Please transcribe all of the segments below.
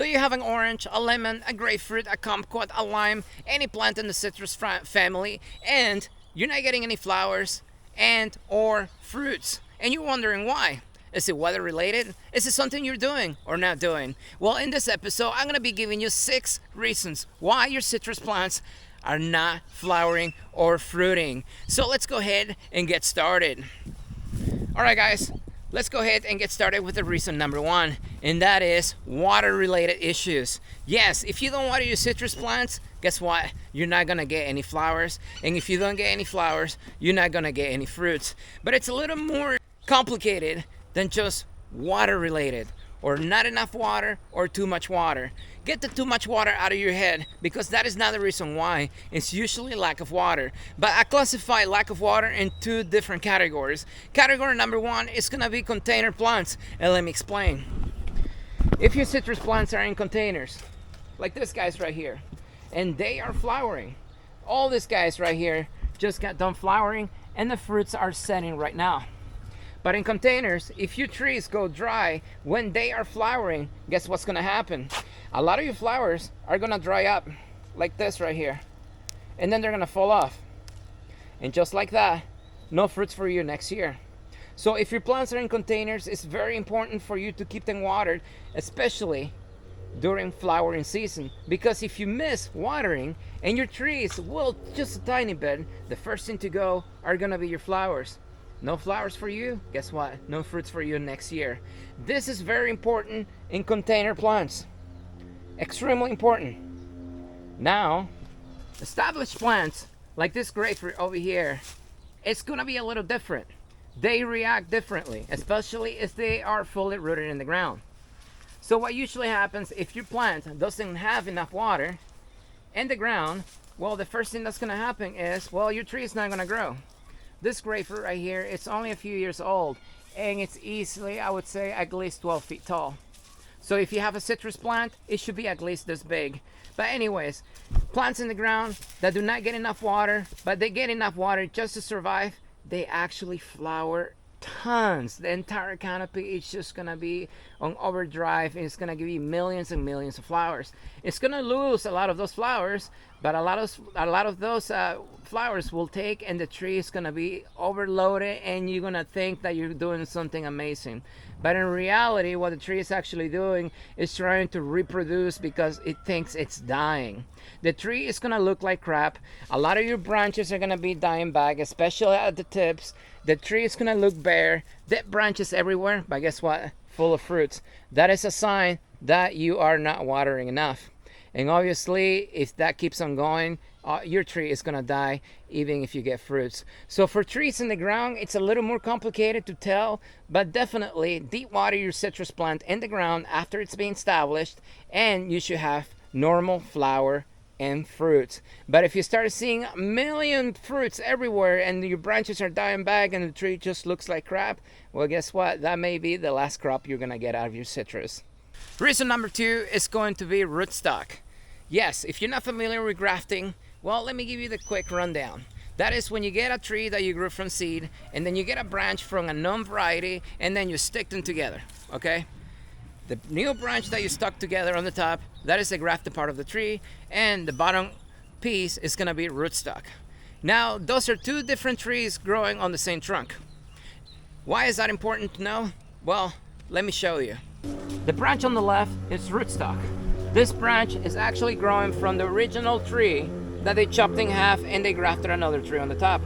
So you have an orange, a lemon, a grapefruit, a kumquat, a lime, any plant in the citrus family, and you're not getting any flowers and or fruits. And you're wondering why. Is it weather related? Is it something you're doing or not doing? Well, in this episode, I'm going to be giving you 6 reasons why your citrus plants are not flowering or fruiting. So let's go ahead and get started. All right, guys, let's go ahead and get started with the reason number 1, and that is water related issues. Yes, if you don't water your citrus plants, guess what? You're not gonna get any flowers, and if you don't get any flowers, you're not gonna get any fruits. But it's a little more complicated than just water related, or not enough water or too much water. Get the too much water out of your head, because that is not the reason why. It's usually lack of water. But I classify lack of water in 2 different categories. Category number 1 is gonna be container plants, and let me explain. If your citrus plants are in containers, like this guy's right here, and they are flowering, all these guys right here just got done flowering, and the fruits are setting right now. But in containers, if your trees go dry when they are flowering, guess what's gonna happen? A lot of your flowers are gonna dry up like this right here, and then they're gonna fall off. And just like that, no fruits for you next year. So if your plants are in containers, it's very important for you to keep them watered, especially during flowering season, because if you miss watering and your trees will just a tiny bit, the first thing to go are gonna be your flowers. No flowers for you, guess what? No fruits for you next year. This is very important in container plants. Extremely important. Now, established plants like this grapefruit over here, it's gonna be a little different. They react differently, especially if they are fully rooted in the ground. So what usually happens if your plant doesn't have enough water in the ground, well, the first thing that's gonna happen is, well, your tree is not gonna grow. This grapefruit right here, it's only a few years old, and it's easily, I would say, at least 12 feet tall. So if you have a citrus plant, it should be at least this big. But anyways, plants in the ground that do not get enough water, but they get enough water just to survive, they actually flower tons. The entire canopy is just gonna be on overdrive, and it's gonna give you millions and millions of flowers. It's gonna lose a lot of those flowers, but a lot of those flowers will take, and the tree is gonna be overloaded, and you're gonna think that you're doing something amazing. But in reality, what the tree is actually doing is trying to reproduce because it thinks it's dying. The tree is gonna look like crap. A lot of your branches are gonna be dying back, especially at the tips. The tree is gonna look bare, dead branches everywhere, but guess what? Full of fruits. That is a sign that you are not watering enough. And obviously, if that keeps on going, your tree is gonna die even if you get fruits. So for trees in the ground, it's a little more complicated to tell, but definitely deep water your citrus plant in the ground after it's been established, and you should have normal flower and fruits. But if you start seeing a million fruits everywhere and your branches are dying back and the tree just looks like crap, well, guess what? That may be the last crop you're gonna get out of your citrus. Reason number 2 is going to be rootstock. Yes, if you're not familiar with grafting, well, let me give you the quick rundown. That is when you get a tree that you grew from seed, and then you get a branch from a known variety, and then you stick them together, okay? The new branch that you stuck together on the top, that is the grafted part of the tree, and the bottom piece is gonna be rootstock. Now, those are 2 different trees growing on the same trunk. Why is that important to know? Well, let me show you. The branch on the left is rootstock. This branch is actually growing from the original tree that they chopped in half, and they grafted another tree on the top.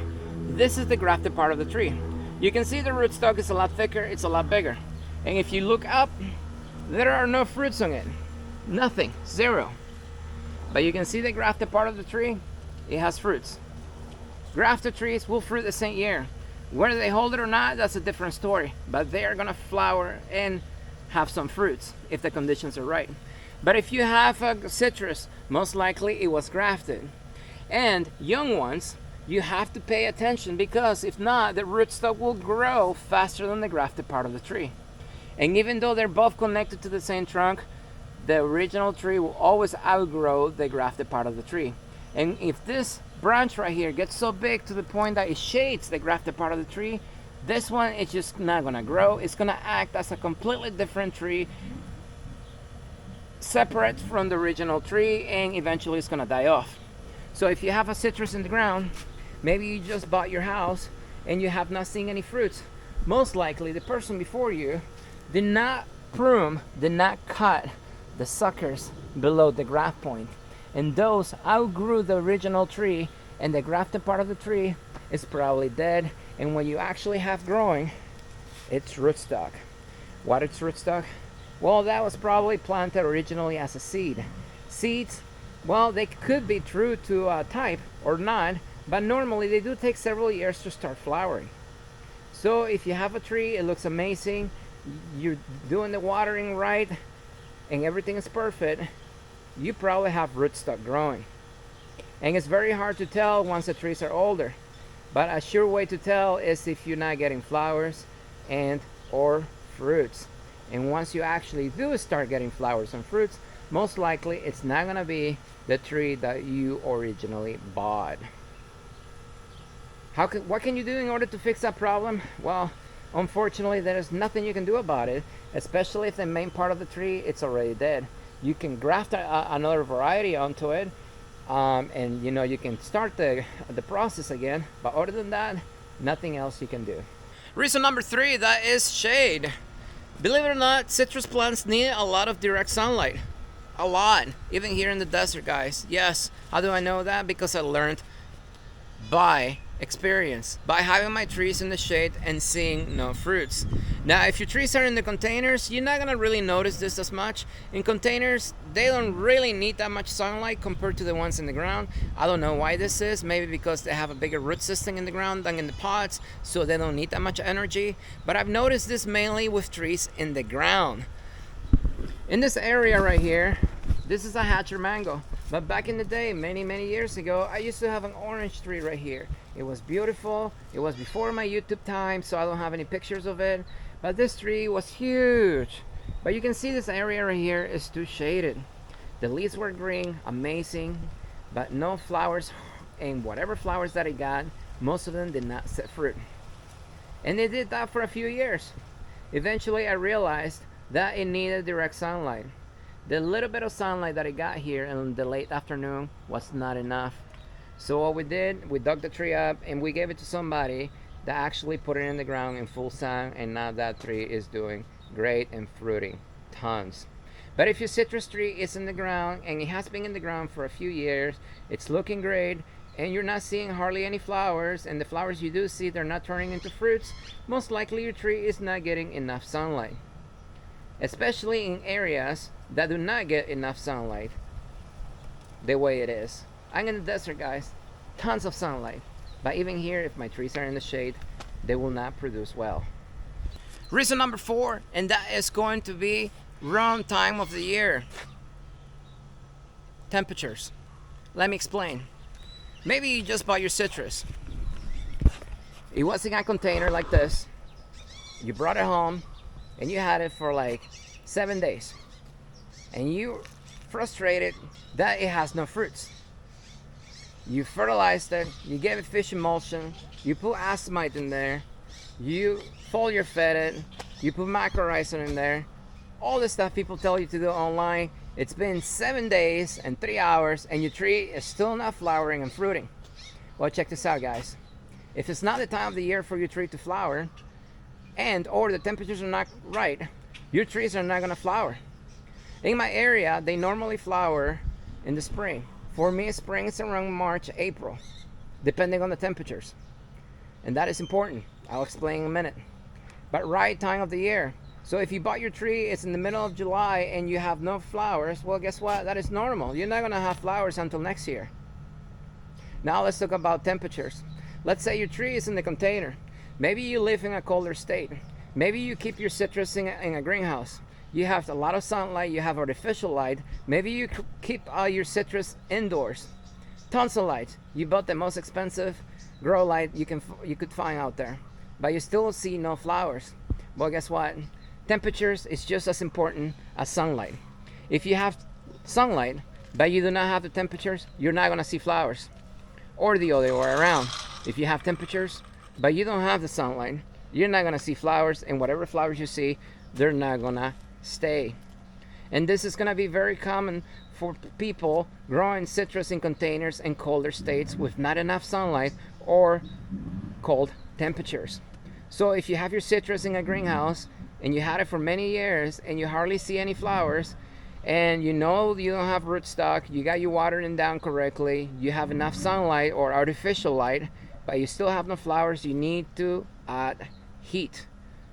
This is the grafted part of the tree. You can see the rootstock is a lot thicker, it's a lot bigger. And if you look up, there are no fruits on it. Nothing, 0. But you can see the grafted part of the tree, it has fruits. Grafted trees will fruit the same year. Whether they hold it or not, that's a different story. But they are gonna flower and have some fruits if the conditions are right. But if you have a citrus, most likely it was grafted. And young ones, you have to pay attention, because if not, the rootstock will grow faster than the grafted part of the tree. And even though they're both connected to the same trunk, the original tree will always outgrow the grafted part of the tree. And if this branch right here gets so big to the point that it shades the grafted part of the tree, this one is just not gonna grow. It's gonna act as a completely different tree separate from the original tree, and eventually it's gonna die off. So if you have a citrus in the ground, maybe you just bought your house and you have not seen any fruits, most likely the person before you did not prune, did not cut the suckers below the graft point, and those outgrew the original tree, and the grafted part of the tree is probably dead. And what you actually have growing, it's rootstock. What is rootstock? Well, that was probably planted originally as a seed. Seeds, well, they could be true to a type or not, but normally they do take several years to start flowering. So if you have a tree, it looks amazing, you're doing the watering right, and everything is perfect, you probably have rootstock growing. And it's very hard to tell once the trees are older, but a sure way to tell is if you're not getting flowers and or fruits. And once you actually do start getting flowers and fruits, most likely it's not gonna be the tree that you originally bought. What can you do in order to fix that problem? Well, unfortunately, there is nothing you can do about it, especially if the main part of the tree it's already dead. You can graft another variety onto it, and you can start the process again, but other than that, nothing else you can do. Reason number 3, that is shade. Believe it or not, citrus plants need a lot of direct sunlight. A lot, even here in the desert, guys. Yes, how do I know that? Because I learned by experience, by having my trees in the shade and seeing no fruits. Now, if your trees are in the containers, you're not gonna really notice this as much. In containers, they don't really need that much sunlight compared to the ones in the ground. I don't know why this is. Maybe because they have a bigger root system in the ground than in the pots, so they don't need that much energy. But I've noticed this mainly with trees in the ground. In this area right here, this is a hatcher mango. But back in the day, many years ago, I used to have an orange tree right here. It was beautiful. It was before my YouTube time, so I don't have any pictures of it. But this tree was huge. But you can see this area right here is too shaded. The leaves were green, amazing, but no flowers. And whatever flowers that I got, most of them did not set fruit. And they did that for a few years. Eventually, I realized that it needed direct sunlight. The little bit of sunlight that I got here in the late afternoon was not enough. So what we did, we dug the tree up and we gave it to somebody that actually put it in the ground in full sun, and now that tree is doing great and fruiting tons. But if your citrus tree is in the ground and it has been in the ground for a few years, it's looking great, and you're not seeing hardly any flowers, and the flowers you do see, they're not turning into fruits, most likely your tree is not getting enough sunlight. Especially in areas that do not get enough sunlight the way it is. I'm in the desert, guys, tons of sunlight, but even here, if my trees are in the shade, they will not produce well. Reason number 4, and that is going to be wrong time of the year. Temperatures. Let me explain. Maybe you just bought your citrus. It was in a container like this. You brought it home and you had it for like 7 days, and you frustrated that it has no fruits. You fertilized it, you gave it fish emulsion, you put acimite in there, you foliar fed it, you put macrorhiza in there, all the stuff people tell you to do online. It's been 7 days and 3 hours and your tree is still not flowering and fruiting. Well, check this out, guys. If it's not the time of the year for your tree to flower, and or the temperatures are not right, your trees are not going to flower. In my area, they normally flower in the spring. For me, spring is around March, April, depending on the temperatures. And that is important. I'll explain in a minute. But right time of the year. So if you bought your tree, it's in the middle of July and you have no flowers, well, guess what? That is normal. You're not going to have flowers until next year. Now let's talk about temperatures. Let's say your tree is in the container. Maybe you live in a colder state. Maybe you keep your citrus in a greenhouse. You have a lot of sunlight, you have artificial light. Maybe you keep your citrus indoors. Tons of light. You bought the most expensive grow light you could find out there, but you still see no flowers. Well, guess what? Temperatures is just as important as sunlight. If you have sunlight, but you do not have the temperatures, you're not gonna see flowers. Or the other way around. If you have temperatures, but you don't have the sunlight, you're not gonna see flowers, and whatever flowers you see, they're not gonna stay. And this is going to be very common for people growing citrus in containers in colder states with not enough sunlight or cold temperatures. So if you have your citrus in a greenhouse and you had it for many years and you hardly see any flowers, and you know you don't have rootstock, you got your watering down correctly, you have enough sunlight or artificial light, but you still have no flowers, you need to add heat.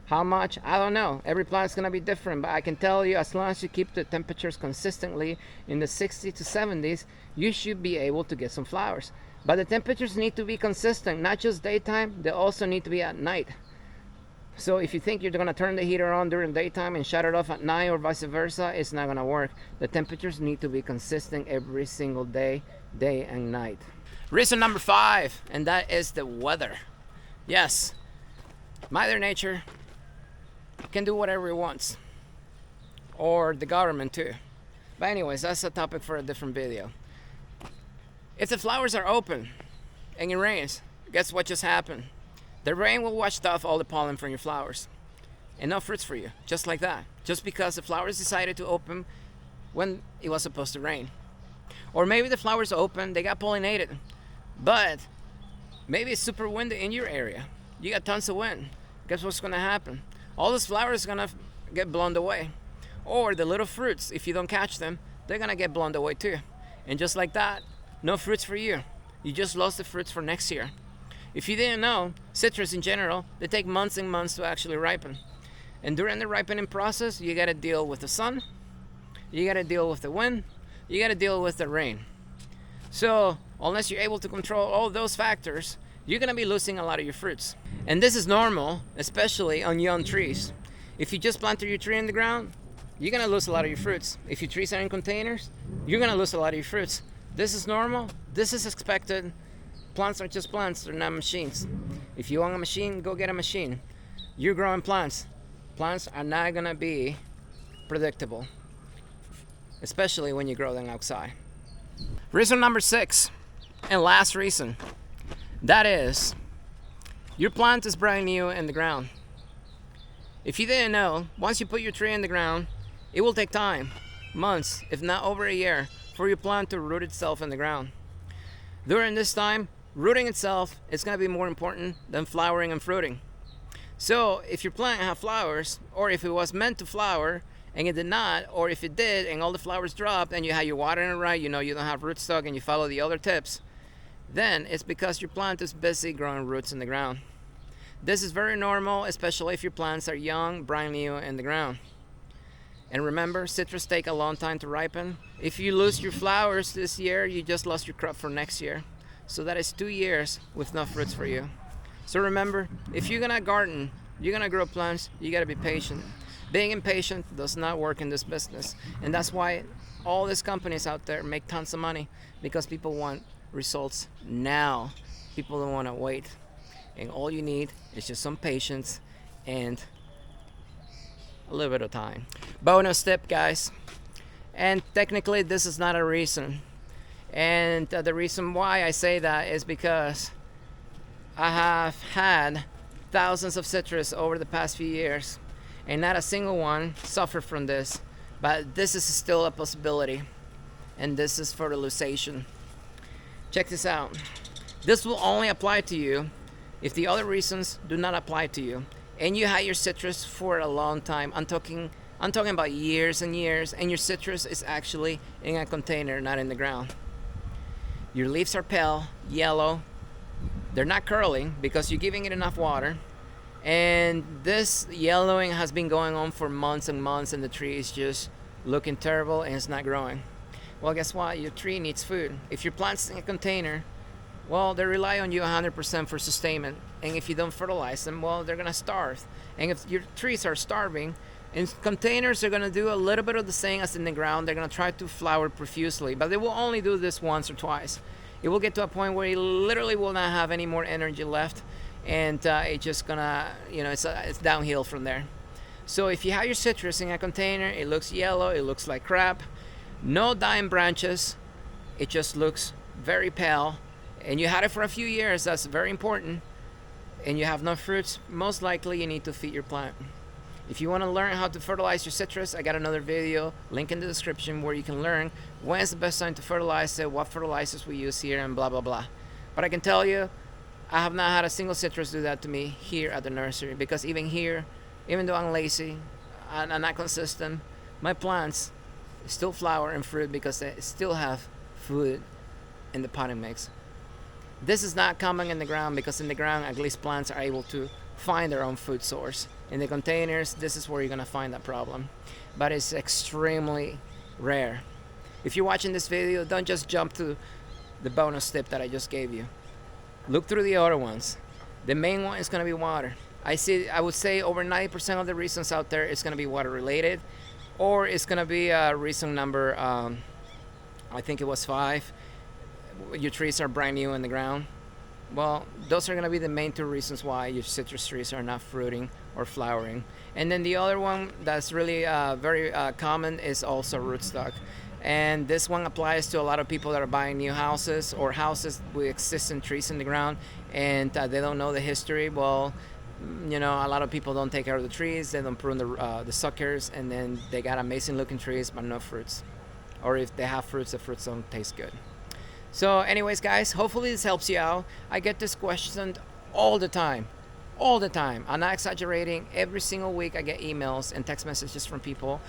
How much? I don't know. Every plant's going to be different, but I can tell you, as long as you keep the temperatures consistently in the 60s to 70s, you should be able to get some flowers. But the temperatures need to be consistent, not just daytime, they also need to be at night. So if you think you're going to turn the heater on during daytime and shut it off at night or vice versa, it's not going to work. The temperatures need to be consistent every single day, day and night. Reason number 5, and that is the weather. Yes, Mother Nature can do whatever it wants, or the government too. But anyways, that's a topic for a different video. If the flowers are open and it rains, guess what just happened? The rain will wash off all the pollen from your flowers and no fruits for you, just like that, just because the flowers decided to open when it was supposed to rain. Or maybe the flowers open, they got pollinated, but maybe it's super windy in your area, you got tons of wind. Guess what's going to happen? All those flowers are going to get blown away. Or the little fruits, if you don't catch them, they're going to get blown away too. And just like that, no fruits for you. You just lost the fruits for next year. If you didn't know, citrus in general, they take months and months to actually ripen. And during the ripening process, you got to deal with the sun, you got to deal with the wind, you got to deal with the rain. So unless you're able to control all those factors, you're going to be losing a lot of your fruits. And this is normal, especially on young trees. If you just planted your tree in the ground, you're going to lose a lot of your fruits. If your trees are in containers, you're going to lose a lot of your fruits. This is normal. This is expected. Plants are just plants. They're not machines. If you want a machine, go get a machine. You're growing plants. Plants are not going to be predictable, especially when you grow them outside. Reason number 6, and last reason, that is, your plant is brand new in the ground. If you didn't know, once you put your tree in the ground, it will take time, months, if not over a year, for your plant to root itself in the ground. During this time, rooting itself is going to be more important than flowering and fruiting. So if your plant have flowers, or if it was meant to flower and it did not, or if it did and all the flowers dropped and you had your watering right, you know you don't have rootstock and you follow the other tips, then it's because your plant is busy growing roots in the ground. This is very normal, especially if your plants are young, brand new in the ground. And remember, citrus take a long time to ripen. If you lose your flowers this year, you just lost your crop for next year. So that is 2 years with no fruits for you. So remember, if you're gonna garden, you're gonna grow plants, you gotta be patient. Being impatient does not work in this business. And that's why all these companies out there make tons of money, because people want results now. People don't want to wait. And all you need is just some patience and a little bit of time. Bonus tip, guys. And technically this is not a reason. And the reason why I say that is because I have had thousands of citrus over the past few years, and not a single one suffered from this. But this is still a possibility, and this is fertilization. Check this out. This will only apply to you if the other reasons do not apply to you, and you had your citrus for a long time. I'm talking about years and years, and your citrus is actually in a container, not in the ground. Your leaves are pale, yellow. They're not curling because you're giving it enough water. And this yellowing has been going on for months and months, and the tree is just looking terrible and it's not growing. Well, guess what? Your tree needs food. If your plant's in a container, well, they rely on you 100% for sustainment. And if you don't fertilize them, well, they're gonna starve. And if your trees are starving, in containers, they're gonna do a little bit of the same as in the ground. They're gonna try to flower profusely, but they will only do this once or twice. It will get to a point where it literally will not have any more energy left, and it's just gonna, it's downhill from there. So if you have your citrus in a container, it looks yellow, it looks like crap, no dying branches, it just looks very pale, and you had it for a few years, that's very important, and you have no fruits, most likely you need to feed your plant. If you want to learn how to fertilize your citrus, I got another video, link in the description, where you can learn when's the best time to fertilize it, what fertilizers we use here, and blah blah blah. But I can tell you, I have not had a single citrus do that to me here at the nursery, because even here, even though I'm lazy and I'm not consistent, my plants still flower and fruit because they still have food in the potting mix. This is not common in the ground, because in the ground at least plants are able to find their own food source. In the containers, this is where you're gonna find that problem, but it's extremely rare. If you're watching this video, don't just jump to the bonus tip that I just gave you. Look through the other ones. The main one is gonna be water. I would say over 90% of the reasons out there is gonna be water related, or it's gonna be reason number I think it was 5. Your trees are brand new in the ground. Well, those are going to be the main 2 reasons why your citrus trees are not fruiting or flowering. And then the other one that's really very common is also rootstock. And this one applies to a lot of people that are buying new houses, or houses with existing trees in the ground, and they don't know the history. Well, you know, a lot of people don't take care of the trees, they don't prune the suckers, and then they got amazing looking trees but no fruits. Or if they have fruits, the fruits don't taste good. So anyways, guys, hopefully this helps you out. I get this question all the time. I'm not exaggerating. Every single week I get emails and text messages from people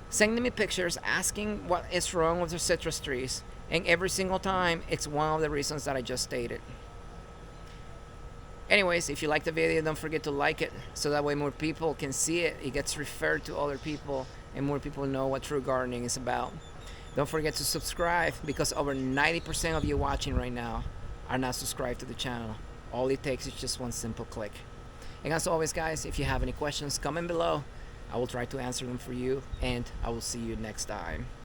sending me pictures asking what is wrong with their citrus trees. And every single time, it's one of the reasons that I just stated. Anyways, if you like the video, don't forget to like it, so that way more people can see it. It gets referred to other people, and more people know what true gardening is about. Don't forget to subscribe, because over 90% of you watching right now are not subscribed to the channel. All it takes is just one simple click. And as always, guys, if you have any questions, comment below. I will try to answer them for you, and I will see you next time.